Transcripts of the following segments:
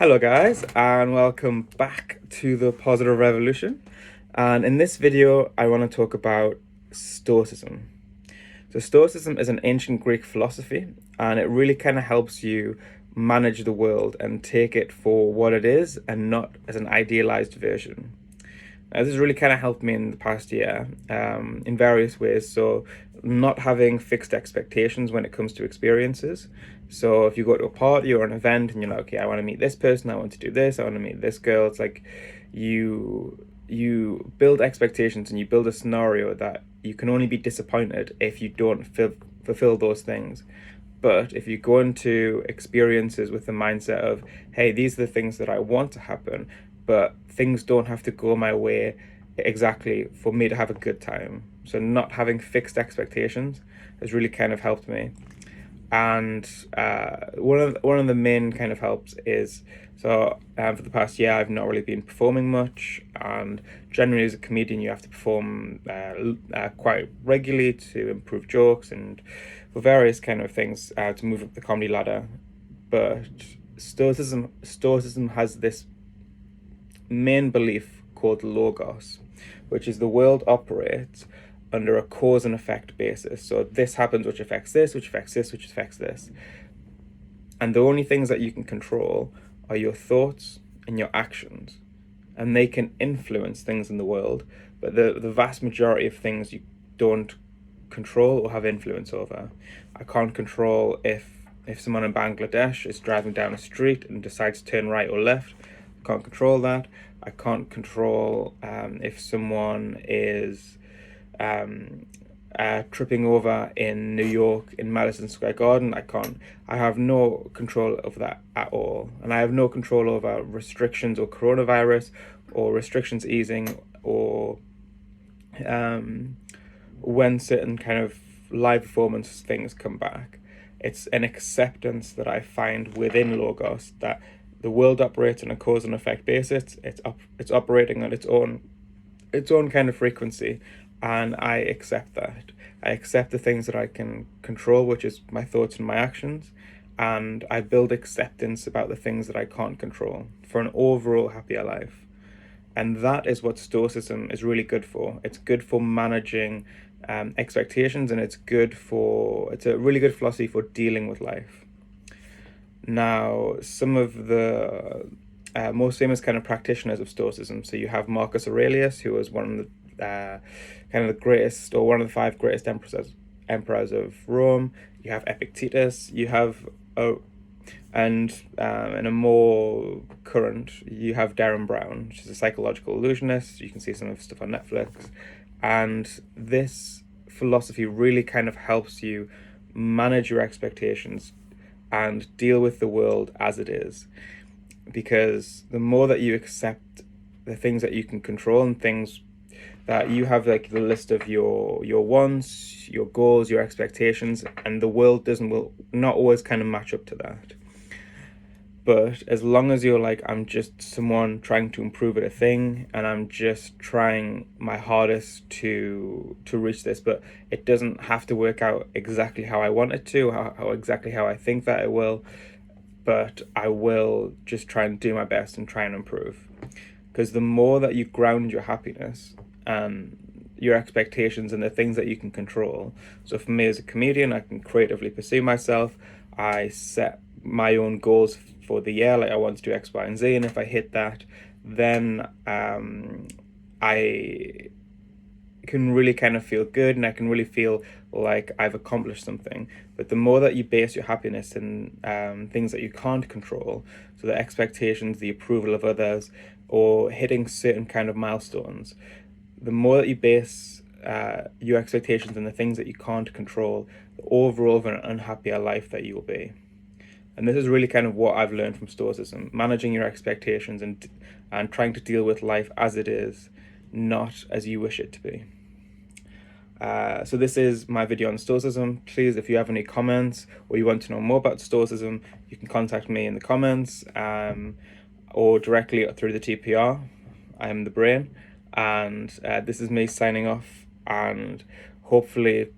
Hello guys, and welcome back to the Positive Revolution. And in this video I want to talk about Stoicism. So Stoicism is an ancient Greek philosophy, and it really kind of helps you manage the world and take it for what it is and not as an idealized version. This has really kind of helped me in the past year in various ways. So not having fixed expectations when it comes to experiences. So if you go to a party or an event and you're like, okay, I want to meet this person, I want to do this, I want to meet this girl, it's like you build expectations and you build a scenario that you can only be disappointed if you don't fulfill those things. But if you go into experiences with the mindset of, hey, these are the things that I want to happen, but things don't have to go my way exactly for me to have a good time. So not having fixed expectations has really kind of helped me. And one of the main kind of helps is, for the past year I've not really been performing much, and generally as a comedian you have to perform quite regularly to improve jokes and for various kind of things to move up the comedy ladder. But Stoicism has this main belief called logos, which is the world operates under a cause and effect basis. So this happens, which affects this, which affects this, which affects this. And the only things that you can control are your thoughts and your actions. And they can influence things in the world, but the vast majority of things you don't control or have influence over. I can't control if someone in Bangladesh is driving down a street and decides to turn right or left. I can't control that. I can't control if someone is tripping over in New York in Madison Square Garden. I have no control over that at all. And I have no control over restrictions or coronavirus or restrictions easing or when certain kind of live performance things come back. It's an acceptance that I find within Logos that the world operates on a cause and effect basis. It's operating on its own kind of frequency, and I accept that. I accept the things that I can control, which is my thoughts and my actions, and I build acceptance about the things that I can't control for an overall happier life. And that is what Stoicism is really good for. It's good for managing expectations, and it's a really good philosophy for dealing with life. Now, some of the most famous kind of practitioners of Stoicism. So you have Marcus Aurelius, who was one of the kind of the greatest, or one of the five greatest emperors of Rome. You have Epictetus. You have in a more current, you have Darren Brown, which is a psychological illusionist. You can see some of his stuff on Netflix, and this philosophy really kind of helps you manage your expectations and deal with the world as it is, because the more that you accept the things that you can control and things that you have, like the list of your wants, your goals, your expectations, and the world will not always kind of match up to that. But as long as you're like, I'm just someone trying to improve at a thing, and I'm just trying my hardest to reach this, but it doesn't have to work out exactly how I want it to, exactly how I think that it will, but I will just try and do my best and try and improve. Because the more that you ground your happiness and your expectations and the things that you can control. So for me as a comedian, I can creatively pursue myself. I set my own goals for the year, like I want to do X, Y, and Z, and if I hit that, then I can really kind of feel good, and I can really feel like I've accomplished something. But the more that you base your happiness in things that you can't control, so the expectations, the approval of others, or hitting certain kind of milestones, the more that you base your expectations on the things that you can't control, the overall of an unhappier life that you will be. And this is really kind of what I've learned from Stoicism: managing your expectations and trying to deal with life as it is, not as you wish it to be. So this is my video on Stoicism. Please, if you have any comments or you want to know more about Stoicism, you can contact me in the comments or directly through the TPR. I am The Brain, and this is me signing off, and hopefully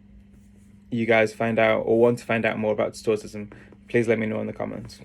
you guys find out or want to find out more about Stoicism. Please let me know in the comments.